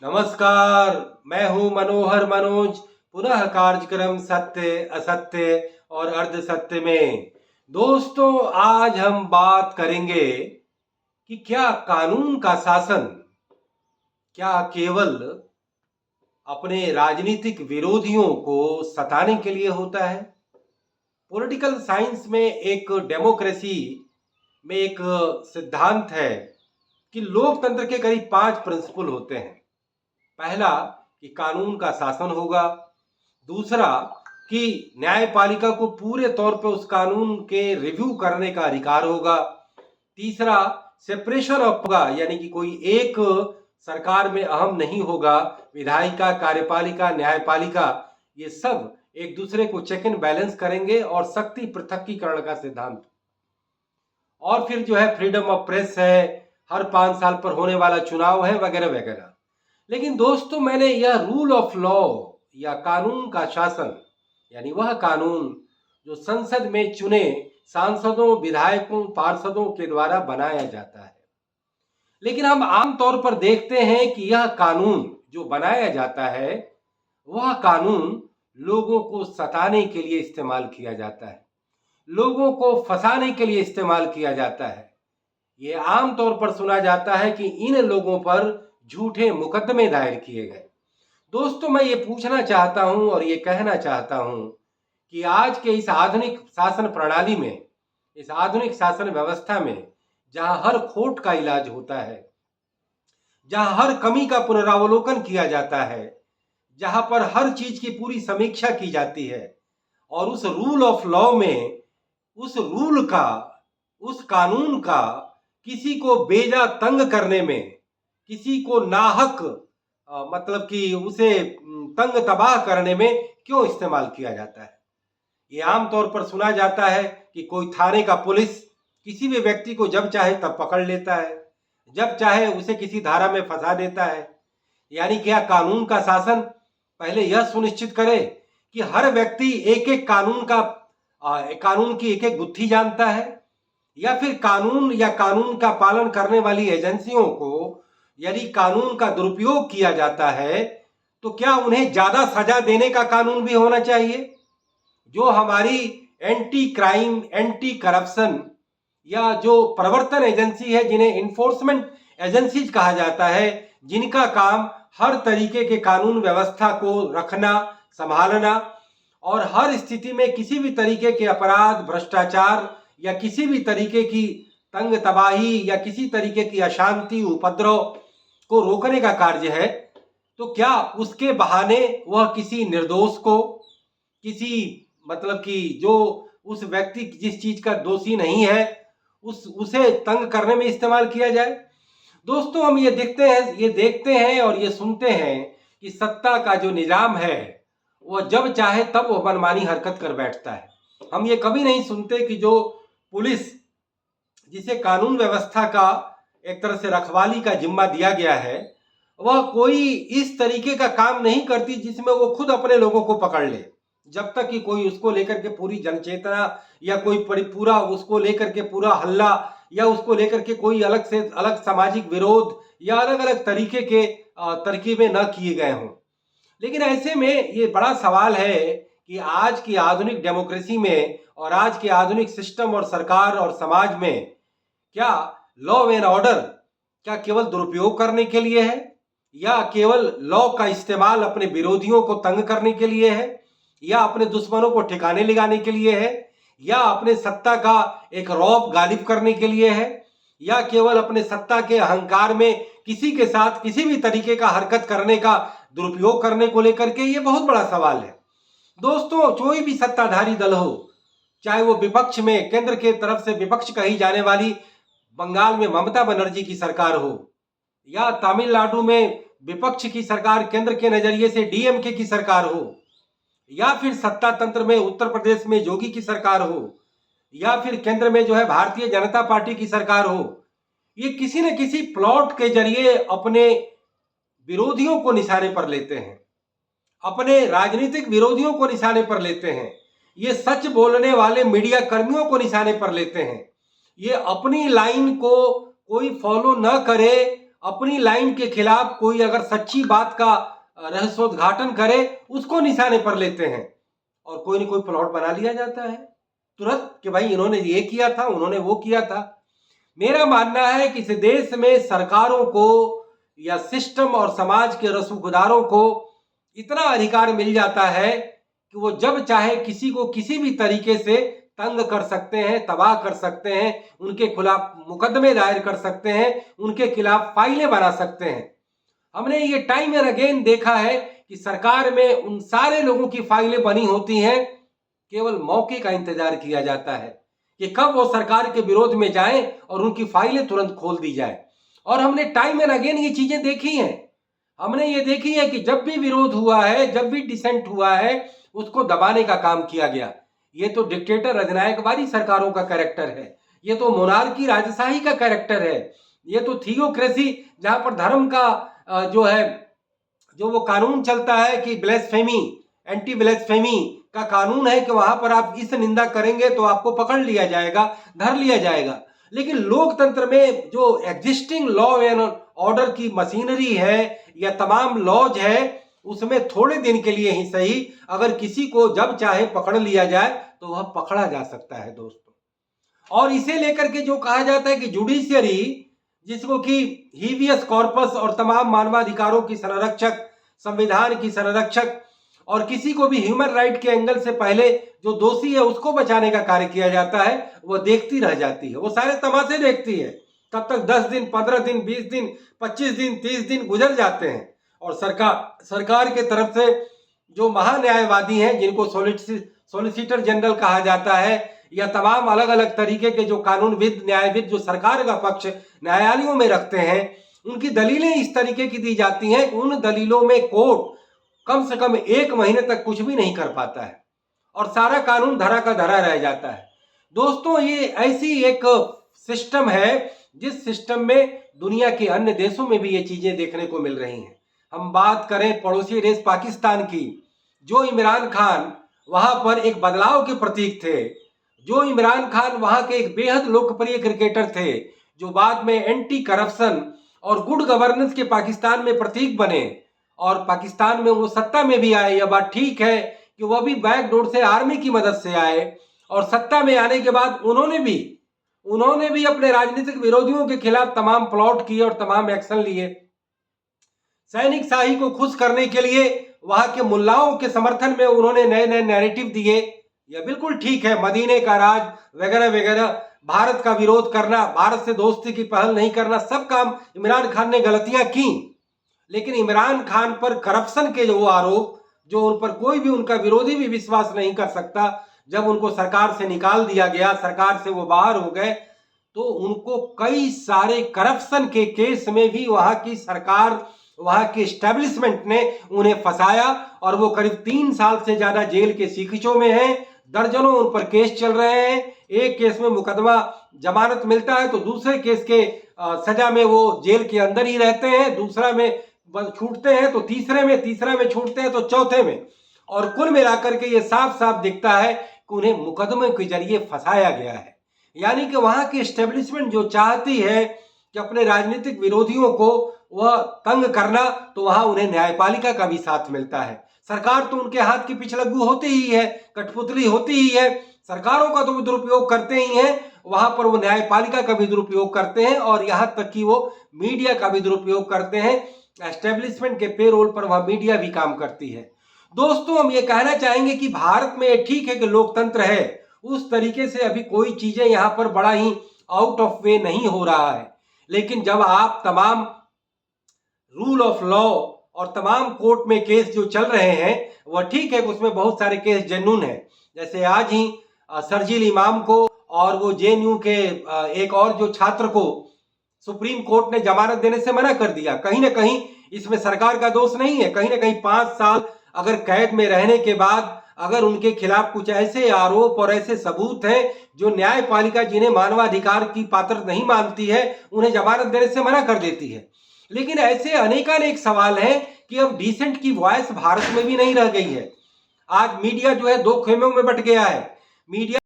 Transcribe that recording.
नमस्कार। मैं हूं मनोहर मनोज। पुनः कार्यक्रम सत्य असत्य और अर्ध सत्य में दोस्तों आज हम बात करेंगे कि क्या कानून का शासन क्या केवल अपने राजनीतिक विरोधियों को सताने के लिए होता है। पॉलिटिकल साइंस में एक डेमोक्रेसी में एक सिद्धांत है कि लोकतंत्र के करीब 5 प्रिंसिपल होते हैं। पहला कि कानून का शासन होगा, दूसरा कि न्यायपालिका को पूरे तौर पर उस कानून के रिव्यू करने का अधिकार होगा, तीसरा सेपरेशन ऑफ होगा यानी कि कोई एक सरकार में अहम नहीं होगा, विधायिका, कार्यपालिका, न्यायपालिका ये सब एक दूसरे को चेक एंड बैलेंस करेंगे और शक्ति पृथक्कीकरण का सिद्धांत। और फिर जो है फ्रीडम ऑफ प्रेस है, हर 5 साल पर होने वाला चुनाव है, वगैरह वगैरह। लेकिन दोस्तों मैंने यह रूल ऑफ लॉ या कानून का शासन यानी वह कानून जो संसद में चुने सांसदों, विधायकों, पार्षदों के द्वारा बनाया जाता है, लेकिन हम आमतौर पर देखते हैं कि यह कानून जो बनाया जाता है वह कानून लोगों को सताने के लिए इस्तेमाल किया जाता है, लोगों को फंसाने के लिए इस्तेमाल किया जाता है। ये आमतौर पर सुना जाता है कि इन लोगों पर झूठे मुकदमे दायर किए गए। दोस्तों मैं ये पूछना चाहता हूं और ये कहना चाहता हूं कि आज के इस आधुनिक शासन प्रणाली में, इस आधुनिक शासन व्यवस्था में, जहां हर खोट का इलाज होता है, जहां हर कमी का पुनरावलोकन किया जाता है, जहां पर हर चीज की पूरी समीक्षा की जाती है और उस रूल ऑफ लॉ में, उस रूल का, उस कानून का किसी को बेजा तंग करने में, किसी को नाहक मतलब कि उसे तंग तबाह करने में क्यों इस्तेमाल किया जाता है। ये आमतौर पर सुना जाता है कि कोई थाने का पुलिस किसी भी व्यक्ति को जब चाहे तब पकड़ लेता है, जब चाहे उसे किसी धारा में फंसा देता है। यानी क्या कानून का शासन पहले यह सुनिश्चित करे कि हर व्यक्ति एक एक कानून की एक एक गुत्थी जानता है, या फिर कानून या कानून का पालन करने वाली एजेंसियों को यदि कानून का दुरुपयोग किया जाता है तो क्या उन्हें ज्यादा सजा देने का कानून भी होना चाहिए। जो हमारी एंटी क्राइम, एंटी करप्शन या जो प्रवर्तन एजेंसी है, जिन्हें इन्फोर्समेंट एजेंसीज कहा जाता है, जिनका काम हर तरीके के कानून व्यवस्था को रखना, संभालना और हर स्थिति में किसी भी तरीके के अपराध, भ्रष्टाचार या किसी भी तरीके की तंग तबाही या किसी तरीके की अशांति, उपद्रव को रोकने का कार्य है, तो क्या उसके बहाने वह किसी निर्दोष को, किसी मतलब कि जो उस व्यक्ति जिस चीज का दोषी नहीं है उसे तंग करने में इस्तेमाल किया जाए। दोस्तों हम ये देखते हैं और ये सुनते हैं कि सत्ता का जो निजाम है वह जब चाहे तब वह मनमानी हरकत कर बैठता है। हम ये कभी नहीं सुनते कि जो पुलिस, जिसे कानून व्यवस्था का एक तरह से रखवाली का जिम्मा दिया गया है, वह कोई इस तरीके का काम नहीं करती जिसमें वो खुद अपने लोगों को पकड़ ले, जब तक कि कोई उसको लेकर के पूरी जनचेतना या कोई पूरा उसको लेकर के पूरा हल्ला या उसको लेकर के कोई अलग से अलग सामाजिक विरोध या अलग अलग तरीके के तरकीबें न किए गए हों। लेकिन ऐसे में ये बड़ा सवाल है कि आज की आधुनिक डेमोक्रेसी में और आज के आधुनिक सिस्टम और सरकार और समाज में क्या लॉ एंड ऑर्डर क्या केवल दुरुपयोग करने के लिए है, या केवल लॉ का इस्तेमाल अपने विरोधियों को तंग करने के लिए है, या अपने दुश्मनों को ठिकाने लगाने के लिए है, या अपने सत्ता का एक रौब गालिब करने के लिए है, या केवल अपने सत्ता के अहंकार में किसी के साथ किसी भी तरीके का हरकत करने का दुरुपयोग करने को लेकर के ये बहुत बड़ा सवाल है। दोस्तों कोई भी सत्ताधारी दल हो, चाहे वो विपक्ष में केंद्र के तरफ से विपक्ष कही जाने वाली बंगाल में ममता बनर्जी की सरकार हो, या तमिलनाडु में विपक्ष की सरकार केंद्र के नजरिए से डीएमके की सरकार हो, या फिर सत्ता तंत्र में उत्तर प्रदेश में योगी की सरकार हो, या फिर केंद्र में जो है भारतीय जनता पार्टी की सरकार हो, ये किसी न किसी प्लॉट के जरिए अपने विरोधियों को निशाने पर लेते हैं, अपने राजनीतिक विरोधियों को निशाने पर लेते हैं, ये सच बोलने वाले मीडिया कर्मियों को निशाने पर लेते हैं। ये अपनी लाइन को कोई फॉलो न करे अपनी लाइन के खिलाफ कोई अगर सच्ची बात का रहस्योद्घाटन करे उसको निशाने पर लेते हैं और कोई न कोई प्लॉट बना लिया जाता है तुरंत कि भाई इन्होंने ये किया था, उन्होंने वो किया था। मेरा मानना है कि इस देश में सरकारों को या सिस्टम और समाज के रसूखदारों को इतना अधिकार मिल जाता है कि वो जब चाहे किसी को किसी भी तरीके से तंग कर सकते हैं, तबाह कर सकते हैं, उनके खिलाफ मुकदमे दायर कर सकते हैं, उनके खिलाफ फाइलें बना सकते हैं। हमने ये टाइम एंड अगेन देखा है कि सरकार में उन सारे लोगों की फाइलें बनी होती हैं, केवल मौके का इंतजार किया जाता है कि कब वो सरकार के विरोध में जाएं और उनकी फाइलें तुरंत खोल दी जाए। और हमने टाइम एंड अगेन ये चीजें देखी हैं। हमने ये देखी है कि जब भी विरोध हुआ है, जब भी डिसेंट हुआ है, उसको दबाने का काम किया गया। ये तो डिक्टेटर अधिनायकवादी सरकारों का कैरेक्टर है, ये तो मोनार्की राजशाही का कैरेक्टर है, ये तो थियोक्रेसी जहां पर धर्म का जो वो कानून चलता है कि ब्लेसफेमी, एंटी ब्लेसफेमी का कानून है कि वहां पर आप इस निंदा करेंगे तो आपको पकड़ लिया जाएगा, धर लिया जाएगा। लेकिन लोकतंत्र में जो एग्जिस्टिंग लॉ एंड ऑर्डर की मशीनरी है या तमाम लॉज है, उसमें थोड़े दिन के लिए ही सही अगर किसी को जब चाहे पकड़ लिया जाए तो वह पकड़ा जा सकता है दोस्तों। और इसे लेकर के जो कहा जाता है कि जुडिशियरी, जिसको कि हीवियस कॉर्पस और तमाम मानवाधिकारों की संरक्षक, संविधान की संरक्षक और किसी को भी ह्यूमन राइट के एंगल से पहले जो दोषी है उसको बचाने का कार्य किया जाता है, वो देखती रह जाती है, वो सारे तमाशे देखती है। तब तक 10 दिन, 15 दिन, 20 दिन, 25 दिन, 30 दिन गुजर जाते हैं और सरकार के तरफ से जो महान्यायवादी हैं, जिनको सॉलिसिटर जनरल कहा जाता है, या तमाम अलग अलग तरीके के जो कानूनविद, न्यायविद जो सरकार का पक्ष न्यायालयों में रखते हैं, उनकी दलीलें इस तरीके की दी जाती हैं कि उन दलीलों में कोर्ट कम से कम 1 महीने तक कुछ भी नहीं कर पाता है और सारा कानून धरा का धरा रह जाता है। दोस्तों, ये ऐसी एक सिस्टम है जिस सिस्टम में दुनिया के अन्य देशों में भी ये चीजें देखने को मिल रही हैं। हम बात करें पड़ोसी देश पाकिस्तान की, जो इमरान खान वहां पर एक बदलाव के प्रतीक थे, जो इमरान खान वहां के एक बेहद लोकप्रिय क्रिकेटर थे, जो बाद में एंटी करप्शन और गुड गवर्नेंस के पाकिस्तान में प्रतीक बने और पाकिस्तान में वो सत्ता में भी आए। यह बात ठीक है कि वह भी बैकडोर से आर्मी की मदद से आए और सत्ता में आने के बाद उन्होंने भी अपने राजनीतिक विरोधियों के खिलाफ तमाम प्लॉट किए और तमाम एक्शन लिए। सैनिक शाही को खुश करने के लिए वहां के मुल्लाओं के समर्थन में उन्होंने नए नए नैरेटिव दिए। यह बिल्कुल ठीक है, मदीने का राज वगैरह वगैरह, भारत का विरोध करना, भारत से दोस्ती की पहल नहीं करना, सब काम इमरान खान ने गलतियां की। लेकिन इमरान खान पर करप्शन के जो आरोप, जो उन पर कोई भी उनका विरोधी भी विश्वास नहीं कर सकता, जब उनको सरकार से निकाल दिया गया, सरकार से वो बाहर हो गए, तो उनको कई सारे करप्शन के केस में भी वहां की सरकार, वहां के एस्टेब्लिशमेंट ने उन्हें फंसाया और वो करीब 3 साल से ज्यादा जेल के सीखचों में हैं। दर्जनों उन पर केस चल रहे हैं। एक केस में मुकदमा जमानत मिलता है तो दूसरे केस के सजा में वो जेल के अंदर ही रहते हैं, दूसरा में छूटते हैं तो तीसरे में छूटते हैं तो चौथे में। और कुल मिलाकर के ये साफ साफ दिखता है कि उन्हें मुकदमे के जरिए फंसाया गया है। यानी कि वहां की एस्टेब्लिशमेंट जो चाहती है कि अपने राजनीतिक विरोधियों को वह तंग करना, तो वहां उन्हें न्यायपालिका का भी साथ मिलता है। सरकार तो उनके हाथ की पिछलग्गू होती ही है, कठपुतली होती ही है, सरकारों का तो वो दुरुपयोग करते ही हैं, वहां पर वो न्यायपालिका का भी दुरुपयोग करते हैं और यहां तक कि वो मीडिया का भी दुरुपयोग करते हैं। एस्टेब्लिशमेंट के पेरोल पर वह मीडिया भी काम करती है। दोस्तों, हम ये कहना चाहेंगे कि भारत में ठीक है कि लोकतंत्र है, उस तरीके से अभी कोई चीजें यहाँ पर बड़ा ही आउट ऑफ वे नहीं हो रहा है। लेकिन जब आप तमाम रूल ऑफ लॉ और तमाम कोर्ट में केस जो चल रहे हैं, वह ठीक है, उसमें बहुत सारे केस जेन्युइन है। जैसे आज ही शर्जील इमाम को और वो जेएनयू के एक और जो छात्र को सुप्रीम कोर्ट ने जमानत देने से मना कर दिया। कहीं ना कहीं इसमें सरकार का दोष नहीं है। कहीं ना कहीं 5 साल अगर कैद में रहने के बाद अगर उनके खिलाफ कुछ ऐसे आरोप और ऐसे सबूत हैं जो न्यायपालिका जिन्हें मानवाधिकार की पात्र नहीं मानती है, उन्हें जमानत देने से मना कर देती है। लेकिन ऐसे अनेकानेक सवाल हैं कि अब डिसेंट की वॉइस भारत में भी नहीं रह गई है। आज मीडिया जो है 2 खेमों में बट गया है। मीडिया